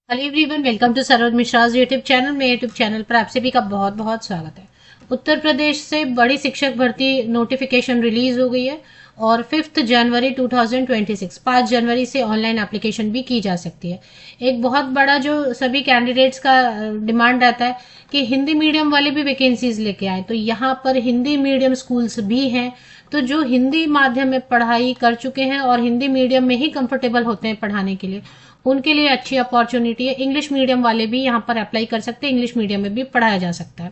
Hello everyone, welcome to Saroj Mishra's YouTube channel. मेरे YouTube channel पर आप सभी का बहुत बहुत स्वागत है। उत्तर प्रदेश से बड़ी शिक्षक भर्ती नोटिफिकेशन रिलीज हो गई है और 5 जनवरी 2026 5 जनवरी से ऑनलाइन एप्लीकेशन भी की जा सकती है। एक बहुत बड़ा जो सभी कैंडिडेट्स का डिमांड रहता है कि हिंदी मीडियम वाले भी वैकेंसीज लेके आए, तो यहाँ पर हिंदी मीडियम स्कूल्स भी हैं। तो जो हिंदी माध्यम में पढ़ाई कर चुके हैं और हिंदी मीडियम में ही कंफर्टेबल होते हैं पढ़ाने के लिए, उनके लिए अच्छी अपॉर्चुनिटी है। इंग्लिश मीडियम वाले भी यहाँ पर अप्लाई कर सकते हैं, इंग्लिश मीडियम में भी पढ़ाया जा सकता है।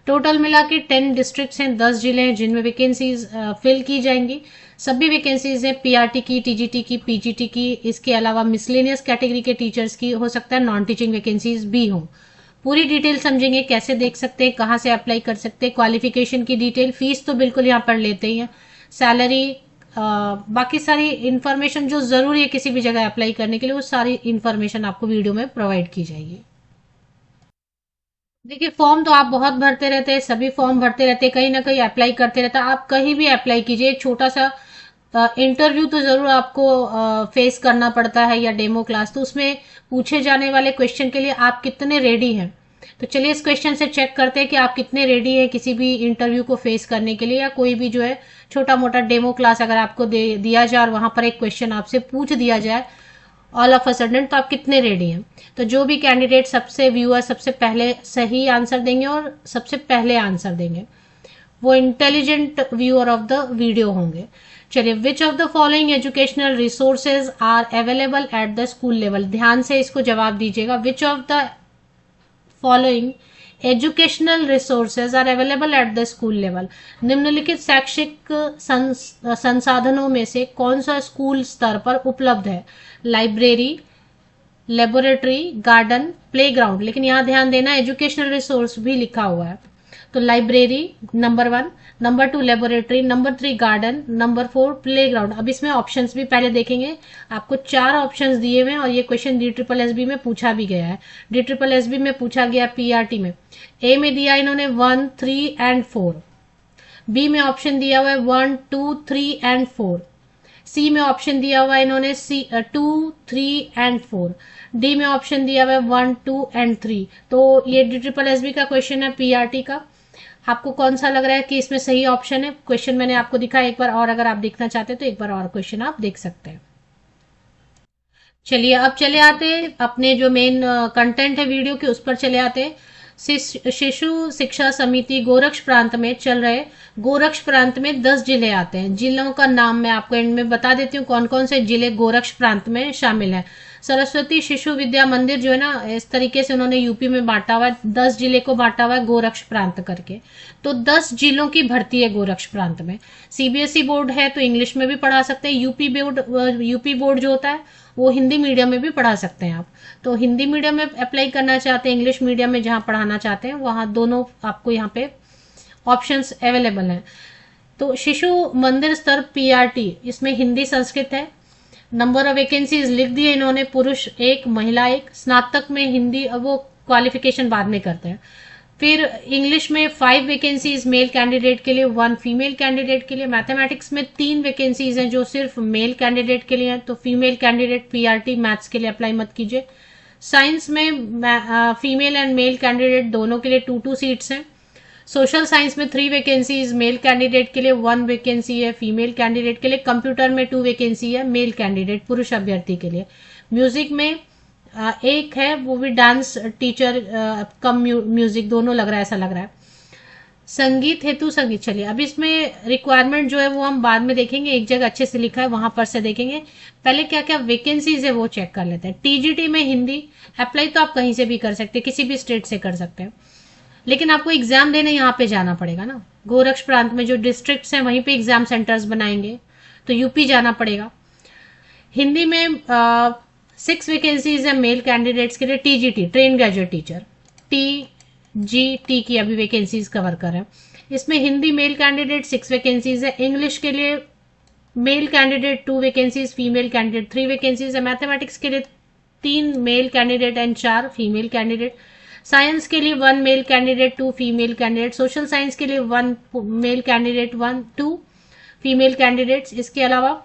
टोटल मिला के 10 डिस्ट्रिक्ट्स हैं, 10 जिले हैं जिनमें वैकेंसीज फिल की जाएंगी। सभी वैकेंसीज हैं पीआरटी की, टीजीटी की, पीजीटी की। इसके अलावा मिसलेनियस कैटेगरी के टीचर्स की हो सकता है, नॉन टीचिंग वैकेंसीज भी हों। पूरी डिटेल समझेंगे, कैसे देख सकते हैं, कहाँ से अप्लाई कर सकते हैं, क्वालिफिकेशन की डिटेल, फीस तो बिल्कुल यहाँ पर लेते ही हैं, सैलरी, बाकी सारी इन्फॉर्मेशन जो जरूरी है किसी भी जगह अप्लाई करने के लिए, वो सारी इन्फॉर्मेशन आपको वीडियो में प्रोवाइड की जाएगी। देखिए, फॉर्म तो आप बहुत भरते रहते हैं, सभी फॉर्म भरते रहते हैं, कहीं ना कहीं अप्लाई करते रहते हैं। आप कहीं भी अप्लाई कीजिए, एक छोटा सा इंटरव्यू तो जरूर आपको फेस करना पड़ता है या डेमो क्लास, तो उसमें पूछे जाने वाले क्वेश्चन के लिए आप कितने रेडी हैं। तो चलिए इस क्वेश्चन से चेक करते हैं कि आप कितने रेडी हैं किसी भी इंटरव्यू को फेस करने के लिए, या कोई भी जो है छोटा मोटा डेमो क्लास अगर आपको दिया जाए और वहां पर एक क्वेश्चन आपसे पूछ दिया जाए ऑल ऑफ अ सडन, तो आप कितने रेडी हैं। तो जो भी कैंडिडेट सबसे व्यूअर सबसे पहले सही आंसर देंगे और सबसे पहले आंसर देंगे, वो intelligent viewer of the video होंगे। चलिए, which of the following educational resources are available at the school level, ध्यान से इसको जवाब दीजिएगा। Which of the following educational resources are available at the school level, निम्नलिखित शैक्षिक संसाधनों में से कौन सा स्कूल स्तर पर उपलब्ध है। Library, laboratory, garden, playground. लेकिन यहाँ ध्यान देना, एजुकेशनल रिसोर्स भी लिखा हुआ है। तो library number 1, number 2 laboratory, number 3 garden, number 4 playground. अब इसमें ऑप्शंस भी पहले देखेंगे। आपको 4 ऑप्शंस दिए हुए हैं और ये क्वेश्चन DSSB में पूछा भी गया है। DSSB में पूछा गया पीआरटी में। ए में दिया इन्होंने 1, 3 एंड 4। बी में ऑप्शन दिया हुआ है 1, 2, 3 एंड 4। सी में ऑप्शन दिया हुआ है इन्होंने 2, 3 एंड 4। डी में ऑप्शन दिया हुआ है 1, 2 एंड 3। तो ये DSSB का क्वेश्चन है पीआरटी का। आपको कौन सा लग रहा है कि इसमें सही ऑप्शन है? क्वेश्चन मैंने आपको दिखाया एक बार, और अगर आप देखना चाहते हैं तो एक बार और क्वेश्चन आप देख सकते हैं। चलिए, अब चले आते हैं अपने जो मेन कंटेंट है वीडियो के, उस पर चले आते हैं। शिशु शिक्षा समिति गोरक्ष प्रांत में चल रहे, गोरक्ष प्रांत में 10 जिले आते हैं। जिलों का नाम मैं आपको एंड में बता देती हूँ कौन कौन से जिले गोरक्ष प्रांत में शामिल हैं। सरस्वती शिशु विद्या मंदिर जो है ना, इस तरीके से उन्होंने यूपी में बांटा हुआ है, 10 जिले को बांटा हुआ है गोरक्ष प्रांत करके। तो 10 जिलों की भर्ती है गोरक्ष प्रांत में। सीबीएसई बोर्ड है तो इंग्लिश में भी पढ़ा सकते हैं। यूपी बोर्ड जो होता है वो हिंदी मीडियम में भी पढ़ा सकते हैं आप। तो हिंदी मीडियम में अप्लाई करना चाहते हैं, इंग्लिश मीडियम में जहां पढ़ाना चाहते हैं, वहां दोनों आपको यहाँ पे ऑप्शंस अवेलेबल हैं। तो शिशु मंदिर स्तर पीआरटी, इसमें हिंदी संस्कृत है। नंबर ऑफ वैकेंसीज लिख दिए इन्होंने, पुरुष 1, महिला 1। स्नातक में हिंदी, अब वो क्वालिफिकेशन बाद में करते हैं। फिर इंग्लिश में 5 वैकेंसीज मेल कैंडिडेट के लिए, 1 फीमेल कैंडिडेट के लिए। मैथमेटिक्स में 3 वैकेंसीज हैं जो सिर्फ मेल कैंडिडेट के लिए हैं, तो फीमेल कैंडिडेट पीआरटी मैथ्स के लिए अप्लाई मत कीजिए। साइंस में फीमेल एंड मेल कैंडिडेट दोनों के लिए 2-2 सीट्स हैं। सोशल साइंस में 3 वैकेंसीज मेल कैंडिडेट के लिए, 1 वैकेंसी है फीमेल कैंडिडेट के लिए। कंप्यूटर में 2 वैकेंसी है मेल कैंडिडेट पुरुष अभ्यर्थी के लिए। म्यूजिक में एक है, वो भी डांस टीचर कम म्यूजिक, दोनों लग रहा है, ऐसा लग रहा है। संगीत हेतु संगीत, चलिए अब इसमें रिक्वायरमेंट जो है वो हम बाद में देखेंगे, एक जगह अच्छे से लिखा है वहां पर से देखेंगे। पहले क्या क्या वैकेंसीज है वो चेक कर लेते हैं। टीजीटी में हिंदी, अप्लाई तो आप कहीं से भी कर सकते हैं, किसी भी स्टेट से कर सकते हैं, लेकिन आपको एग्जाम देने यहाँ पे जाना पड़ेगा ना। गोरक्ष प्रांत में जो डिस्ट्रिक्ट्स हैं वहीं पे एग्जाम सेंटर्स बनाएंगे, तो यूपी जाना पड़ेगा। हिंदी में 6 वैकेंसीज है मेल कैंडिडेट्स के लिए। TGT, train graduate teacher, TGT की अभी वैकेंसीज कवर कर रहे हैं। इसमें हिंदी मेल कैंडिडेट 6 वैकेंसीज है। इंग्लिश के लिए male candidate 2 vacancies, female candidate 3 vacancies है। मैथमेटिक्स के लिए 3 male candidate and 4 female candidate. Science के लिए 1 male candidate, 2 female candidate. Social science के लिए 1 मेल कैंडिडेट, 2 फीमेल कैंडिडेट्स। इसके अलावा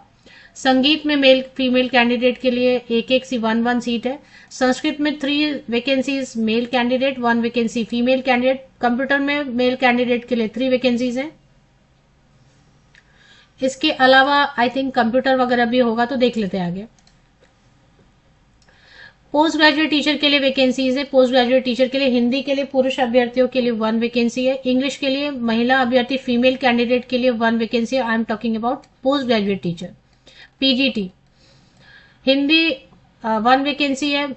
संगीत में मेल फीमेल कैंडिडेट के लिए एक एक सी 1 सीट है। संस्कृत में 3 vacancies male candidate, 1 vacancy female candidate. Computer में मेल कैंडिडेट के लिए 3 वैकेंसीज हैं। इसके अलावा आई थिंक कंप्यूटर वगैरह भी होगा, तो देख लेते हैं आगे। पोस्ट ग्रेजुएट टीचर के लिए वैकेंसीज है। पोस्ट ग्रेजुएट टीचर के लिए हिंदी के लिए पुरुष अभ्यर्थियों के लिए 1 वैकेंसी है। इंग्लिश के लिए महिला अभ्यर्थी फीमेल कैंडिडेट के लिए 1 वैकेंसी है। I am talking about post graduate teacher. PGT Hindi 1 vacancy है,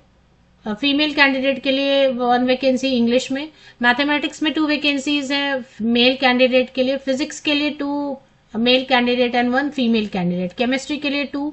फीमेल कैंडिडेट के लिए 1 वैकेंसी इंग्लिश में। मैथमेटिक्स में 2 वैकेंसीज है मेल कैंडिडेट के लिए। फिजिक्स के लिए 2 male candidate and 1 female candidate. Chemistry के लिए 2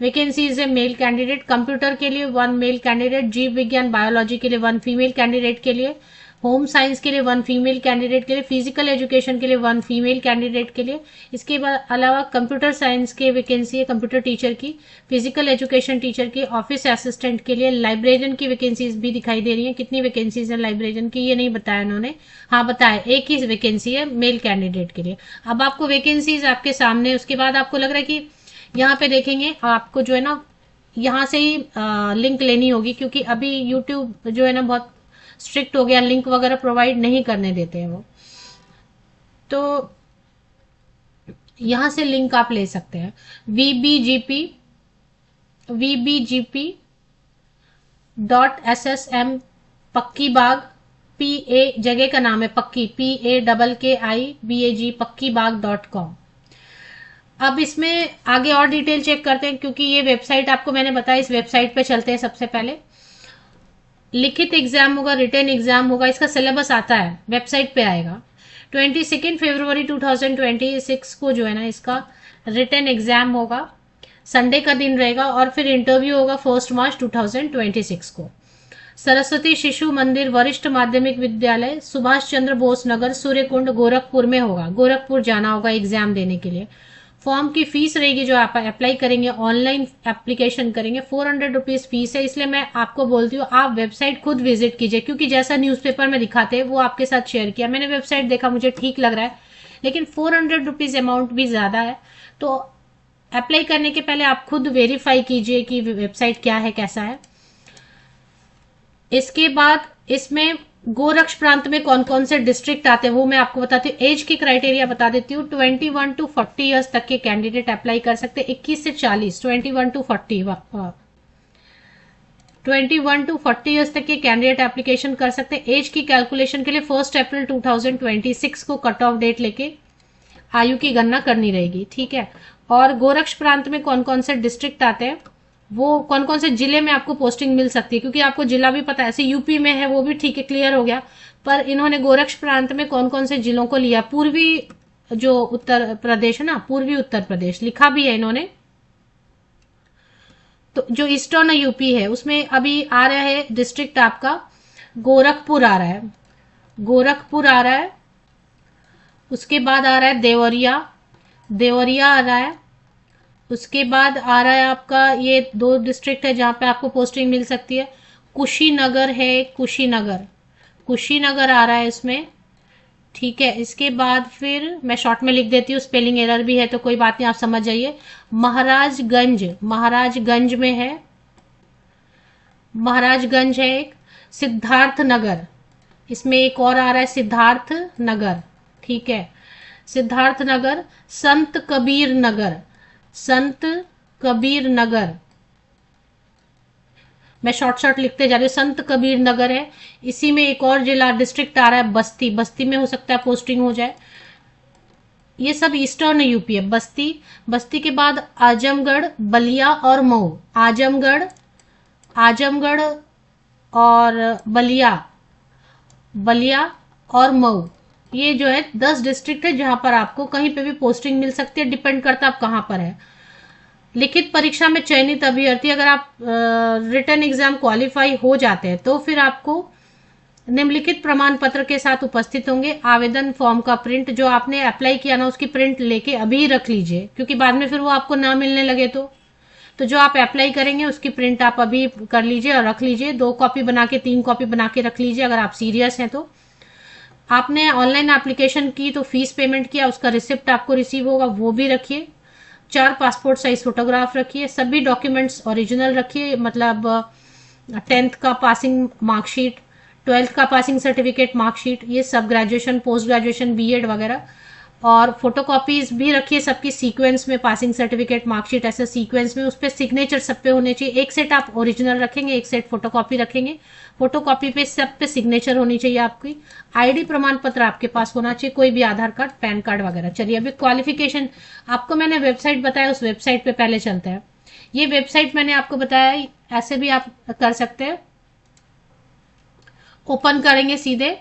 वैकेंसीज है मेल कैंडिडेट। कंप्यूटर के लिए 1 मेल कैंडिडेट। जीव विज्ञान बायोलॉजी के लिए 1 फीमेल कैंडिडेट के लिए। होम साइंस के लिए 1 फीमेल कैंडिडेट के लिए। फिजिकल एजुकेशन के लिए 1 फीमेल कैंडिडेट के लिए। इसके अलावा कंप्यूटर साइंस के वैकेंसी है कंप्यूटर टीचर की, फिजिकल एजुकेशन टीचर की, ऑफिस असिस्टेंट के लिए। लाइब्रेरियन की वैकेंसीज भी दिखाई दे रही है। कितनी वैकेंसीज है लाइब्रेरियन की ये नहीं बताया उन्होंने, हाँ बताया एक ही वैकेंसी है मेल कैंडिडेट के लिए। अब आपको वैकेंसीज आपके सामने, उसके बाद आपको लग रहा है कि यहाँ पे देखेंगे आपको जो है ना यहाँ से ही लिंक लेनी होगी, क्योंकि अभी यूट्यूब जो है ना बहुत स्ट्रिक्ट हो गया, लिंक वगैरह प्रोवाइड नहीं करने देते हैं वो। तो यहां से लिंक आप ले सकते हैं। vbgp.ssm पक्की बाग, PA जगह का नाम है पक्की, PAKKIBAG पक्कीबाग.com। अब इसमें आगे और डिटेल चेक करते हैं, क्योंकि ये वेबसाइट आपको मैंने बताया, इस वेबसाइट पे चलते हैं। सबसे पहले लिखित एग्जाम होगा, रिटन एग्जाम होगा, इसका सिलेबस आता है वेबसाइट पे आएगा। 22 फरवरी 2026 को जो है ना इसका रिटन एग्जाम होगा, संडे का दिन रहेगा, और फिर इंटरव्यू होगा 1 मार्च 2026 को। सरस्वती शिशु मंदिर वरिष्ठ माध्यमिक विद्यालय, सुभाष चंद्र बोस नगर, सूर्यकुंड, गोरखपुर में होगा। गोरखपुर जाना होगा एग्जाम देने के लिए। फॉर्म की फीस रहेगी, जो आप अप्लाई करेंगे ऑनलाइन एप्लीकेशन करेंगे, 400 रुपीज फीस है। इसलिए मैं आपको बोलती हूँ आप वेबसाइट खुद विजिट कीजिए, क्योंकि जैसा न्यूज़पेपर में दिखाते हैं वो आपके साथ शेयर किया। मैंने वेबसाइट देखा, मुझे ठीक लग रहा है, लेकिन 400 रुपीज अमाउंट भी ज्यादा है। तो अप्लाई करने के पहले आप खुद वेरीफाई कीजिए कि वेबसाइट क्या है, कैसा है। इसके बाद इसमें गोरक्ष प्रांत में कौन कौन से डिस्ट्रिक्ट आते हैं वो मैं आपको बताती हूँ। एज की क्राइटेरिया बता देती हूँ। 21 to 40 ईयर्स तक के कैंडिडेट अप्लाई कर सकते हैं। 21 से 40, 21 to 40 ईयर्स तक के कैंडिडेट एप्लीकेशन कर सकते हैं। एज की कैलकुलेशन के लिए 1 अप्रैल 2026 को कट ऑफ डेट लेके आयु की गणना करनी रहेगी, ठीक है। और गोरक्ष प्रांत में कौन कौन से डिस्ट्रिक्ट आते हैं, वो कौन कौन से जिले में आपको पोस्टिंग मिल सकती है, क्योंकि आपको जिला भी पता है। ऐसे यूपी में है वो भी ठीक है, क्लियर हो गया, पर इन्होंने गोरक्ष प्रांत में कौन कौन से जिलों को लिया। पूर्वी जो उत्तर प्रदेश है ना, पूर्वी उत्तर प्रदेश लिखा भी है इन्होंने। तो जो ईस्टर्न यूपी है उसमें अभी आ रहा है डिस्ट्रिक्ट आपका गोरखपुर आ रहा है, गोरखपुर आ रहा है। उसके बाद आ रहा है देवरिया आ रहा है। उसके बाद आ रहा है आपका, ये 2 डिस्ट्रिक्ट है जहां पे आपको पोस्टिंग मिल सकती है। कुशीनगर है, कुशीनगर आ रहा है इसमें, ठीक है। इसके बाद फिर मैं शॉर्ट में लिख देती हूँ, स्पेलिंग एरर भी है तो कोई बात नहीं, आप समझ जाइए। महाराजगंज में है, महाराजगंज है एक। सिद्धार्थ नगर, इसमें एक और आ रहा है सिद्धार्थ नगर, ठीक है। सिद्धार्थ नगर, संत कबीर नगर, मैं शॉर्ट लिखते जा रही हूँ। संत कबीर नगर है। इसी में एक और जिला डिस्ट्रिक्ट आ रहा है बस्ती में हो सकता है पोस्टिंग हो जाए। ये सब ईस्टर्न यूपी है। बस्ती के बाद आजमगढ़, बलिया और मऊ। आजमगढ़ और बलिया और मऊ, ये जो है 10 डिस्ट्रिक्ट है जहां पर आपको कहीं पे भी पोस्टिंग मिल सकती है। डिपेंड करता है आप कहां पर है। लिखित परीक्षा में चयनित अभ्यर्थी, अगर आप रिटन एग्जाम क्वालिफाई हो जाते हैं तो फिर आपको निम्नलिखित प्रमाण पत्र के साथ उपस्थित होंगे। आवेदन फॉर्म का प्रिंट, जो आपने अप्लाई किया ना उसकी प्रिंट लेके अभी रख लीजिए, क्योंकि बाद में फिर वो आपको ना मिलने लगे तो जो आप अप्लाई करेंगे उसकी प्रिंट आप अभी कर लीजिए और रख लीजिए। 2 कॉपी बना के 3 कॉपी बना के रख लीजिए अगर आप सीरियस हैं तो। आपने ऑनलाइन एप्लीकेशन की तो फीस पेमेंट किया, उसका रिसिप्ट आपको रिसीव होगा, वो भी रखिए। 4 पासपोर्ट साइज फोटोग्राफ रखिए, सभी डॉक्यूमेंट्स ओरिजिनल रखिए, मतलब 10th का पासिंग मार्कशीट, 12th का पासिंग सर्टिफिकेट मार्कशीट, ये सब, ग्रेजुएशन, पोस्ट ग्रेजुएशन, बीएड वगैरह, और फोटोकॉपीज भी रखिए सबकी सीक्वेंस में, पासिंग सर्टिफिकेट मार्कशीट ऐसे सीक्वेंस में, उस पर सिग्नेचर सब पे होने चाहिए। एक सेट आप ओरिजिनल रखेंगे, एक सेट फोटोकॉपी रखेंगे, फोटोकॉपी पे सब पे सिग्नेचर होनी चाहिए आपकी। आईडी प्रमाण पत्र आपके पास होना चाहिए, कोई भी आधार कार्ड, पैन कार्ड वगैरह। चलिए अभी क्वालिफिकेशन आपको मैंने वेबसाइट बताया, उस वेबसाइट पे पहले चलते हैं। ये वेबसाइट मैंने आपको बताया, ऐसे भी आप कर सकते हैं। ओपन करेंगे सीधे,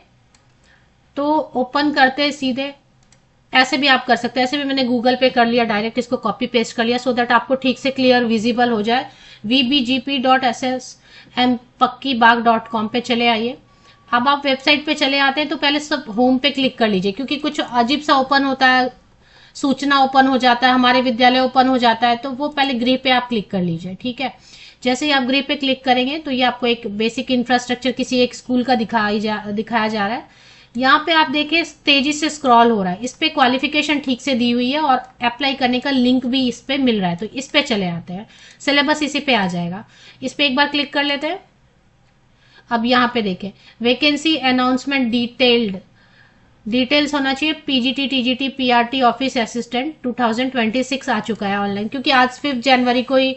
तो ओपन करते सीधे ऐसे भी आप कर सकते हैं, ऐसे भी मैंने गूगल पे कर लिया, डायरेक्ट इसको कॉपी पेस्ट कर लिया सो दैट आपको ठीक से क्लियर विजिबल हो जाए। vbgp.ssmpakkibaग.com पे चले आइए। अब आप वेबसाइट पे चले आते हैं तो पहले सब होम पे क्लिक कर लीजिए, क्योंकि कुछ अजीब सा ओपन होता है, सूचना ओपन हो जाता है, हमारे विद्यालय ओपन हो जाता है, तो वो पहले गृह पे आप क्लिक कर लीजिए, ठीक है। जैसे ही आप गृह पे क्लिक करेंगे तो ये आपको एक बेसिक इंफ्रास्ट्रक्चर किसी एक स्कूल का दिखाया जा रहा है। यहाँ पे आप देखिए तेजी से स्क्रॉल हो रहा है, इस पे क्वालिफिकेशन ठीक से दी हुई है और अप्लाई करने का लिंक भी इस पे मिल रहा है, तो इस पे चले आते हैं। सिलेबस इसी पे आ जाएगा, इस पे एक बार क्लिक कर लेते हैं। अब यहाँ पे देखें वैकेंसी अनाउंसमेंट डिटेल्स होना चाहिए, PGT, TGT, PRT, office assistant 2026 आ चुका है ऑनलाइन, क्योंकि आज 5 जनवरी को ही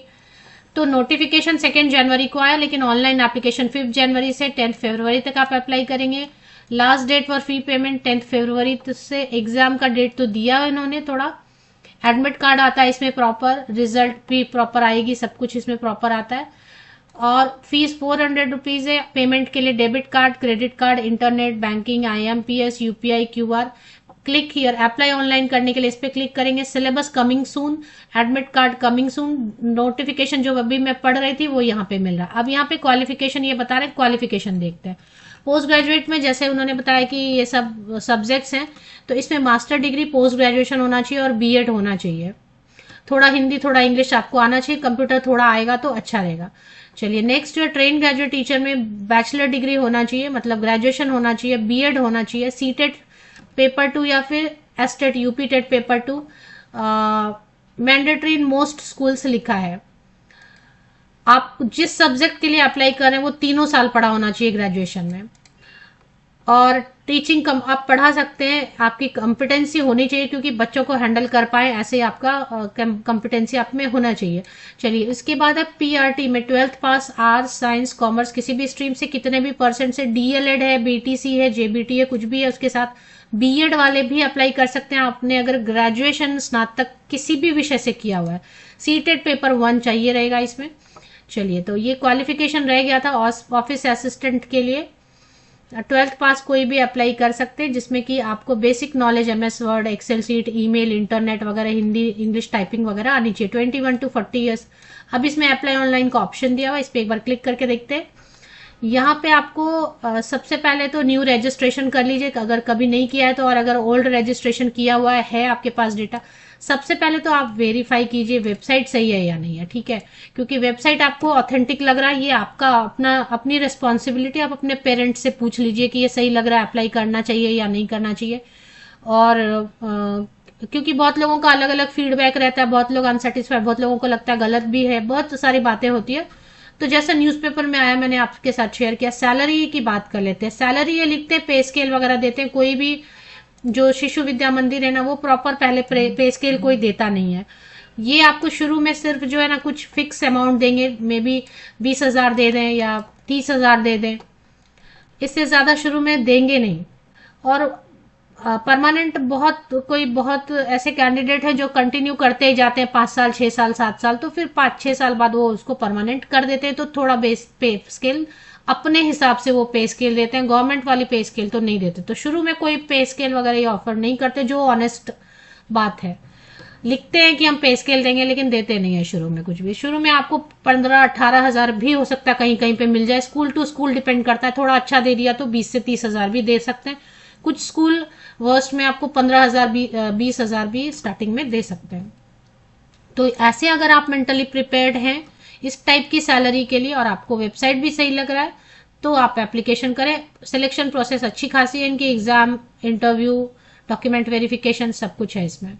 तो नोटिफिकेशन 2 जनवरी को आया, लेकिन ऑनलाइन एप्लीकेशन 5 जनवरी से 10 फरवरी तक आप अप्लाई करेंगे। Last date for fee payment 10 फरवरी से। एग्जाम का डेट तो दिया इन्होंने थोड़ा। एडमिट कार्ड आता है इसमें प्रॉपर, रिजल्ट भी प्रॉपर आएगी, सब कुछ इसमें प्रॉपर आता है। और फीस 400 रुपीज है। पेमेंट के लिए debit card, credit card, internet banking, IMPS, UPI, QR। Click here, apply online करने के लिए इस पे क्लिक करेंगे। Syllabus coming soon, admit card coming soon. Notification जो अभी मैं पढ़ रही थी वो यहाँ पे मिल रहा है। अब यहाँ पे क्वालिफिकेशन ये बता रहे हैं, क्वालिफिकेशन देखते हैं। पोस्ट ग्रेजुएट में जैसे उन्होंने बताया कि ये सब सब्जेक्ट्स हैं, तो इसमें मास्टर डिग्री, पोस्ट ग्रेजुएशन होना चाहिए और बीएड होना चाहिए। थोड़ा हिंदी, थोड़ा इंग्लिश आपको आना चाहिए, कंप्यूटर थोड़ा आएगा तो अच्छा रहेगा। चलिए नेक्स्ट जो ट्रेन ग्रेजुएट टीचर में बैचलर डिग्री होना चाहिए, मतलब ग्रेजुएशन होना चाहिए, बीएड होना चाहिए, सीटेट पेपर 2 या फिर state UP TET paper 2 mandatory in most schools लिखा है। आप जिस सब्जेक्ट के लिए अप्लाई कर रहे हैं वो 3 साल पढ़ा होना चाहिए ग्रेजुएशन में। और टीचिंग आप पढ़ा सकते हैं, आपकी कॉम्पिटेंसी होनी चाहिए, क्योंकि बच्चों को हैंडल कर पाए ऐसे आपका कॉम्पिटेंसी आप में होना चाहिए। चलिए इसके बाद है पीआरटी में 12th पास, आर्ट्स, साइंस, कॉमर्स, किसी भी स्ट्रीम से कितने भी परसेंट से, डीएलएड है, बीटीसी है, जेबीटी है, कुछ भी है, उसके साथ बीएड वाले भी अप्लाई कर सकते हैं आपने अगर ग्रेजुएशन स्नातक किसी भी विषय से किया हुआ है। सीटेट पेपर 1 चाहिए रहेगा इसमें। चलिए तो ये क्वालिफिकेशन रह गया था ऑफिस असिस्टेंट के लिए। 12th पास कोई भी अप्लाई कर सकते हैं, जिसमें कि आपको basic knowledge MS Word, excel sheet, email, internet वगैरह, हिंदी इंग्लिश टाइपिंग वगैरह आनी चाहिए। 21 to 40 ईयर्स। अब इसमें अप्लाई ऑनलाइन का ऑप्शन दिया हुआ, इस पर एक बार क्लिक करके देखते हैं। यहाँ पे आपको सबसे पहले तो न्यू रजिस्ट्रेशन कर लीजिए अगर कभी नहीं किया है तो, और अगर ओल्ड रजिस्ट्रेशन किया हुआ है आपके पास डेटा, सबसे पहले तो आप वेरीफाई कीजिए वेबसाइट सही है या नहीं है, ठीक है। क्योंकि वेबसाइट आपको ऑथेंटिक लग रहा है, ये आपका अपनी रिस्पॉन्सिबिलिटी। आप अपने पेरेंट्स से पूछ लीजिए कि ये सही लग रहा है, अप्लाई करना चाहिए या नहीं करना चाहिए। और क्योंकि बहुत लोगों का अलग अलग फीडबैक रहता है, बहुत लोग अनसेटिस्फाइड, बहुत लोगों को लगता है गलत भी है, बहुत सारी बातें होती है। तो जैसा न्यूज़पेपर में आया मैंने आपके साथ शेयर किया। सैलरी की बात कर लेते हैं। सैलरी ये लिखते हैं, पे स्केल वगैरह देते हैं। कोई भी जो शिशु विद्या मंदिर है ना, वो प्रॉपर पहले पे स्केल कोई देता नहीं है। ये आपको शुरू में सिर्फ जो है ना कुछ फिक्स अमाउंट देंगे, मे बी 20,000 दे दें या 30,000 दे दें, इससे ज्यादा शुरू में देंगे नहीं। और परमानेंट बहुत ऐसे कैंडिडेट हैं जो कंटिन्यू करते ही जाते हैं 5 साल, 6 साल, 7 साल, तो फिर 5-6 साल बाद वो उसको परमानेंट कर देते हैं। तो थोड़ा बेस पे स्केल अपने हिसाब से वो पे स्केल देते हैं, गवर्नमेंट वाली पे स्केल तो नहीं देते। तो शुरू में कोई पे स्केल वगैरह ये ऑफर नहीं करते, जो ऑनेस्ट बात है। लिखते हैं कि हम पे स्केल देंगे लेकिन देते नहीं है शुरू में कुछ भी। शुरू में आपको 15-18 हजार भी हो सकता है कहीं कहीं पे मिल जाए, स्कूल टू स्कूल डिपेंड करता है। थोड़ा अच्छा दे दिया तो 20 से 30 हजार भी दे सकते हैं। कुछ स्कूल वर्स्ट में आपको 15,000 20 हजार भी स्टार्टिंग में दे सकते हैं। तो ऐसे अगर आप मेंटली प्रिपेयर्ड हैं इस टाइप की सैलरी के लिए और आपको वेबसाइट भी सही लग रहा है तो आप एप्लीकेशन करें। सिलेक्शन प्रोसेस अच्छी खासी है इनकी, एग्जाम, इंटरव्यू, डॉक्यूमेंट वेरिफिकेशन सब कुछ है इसमें।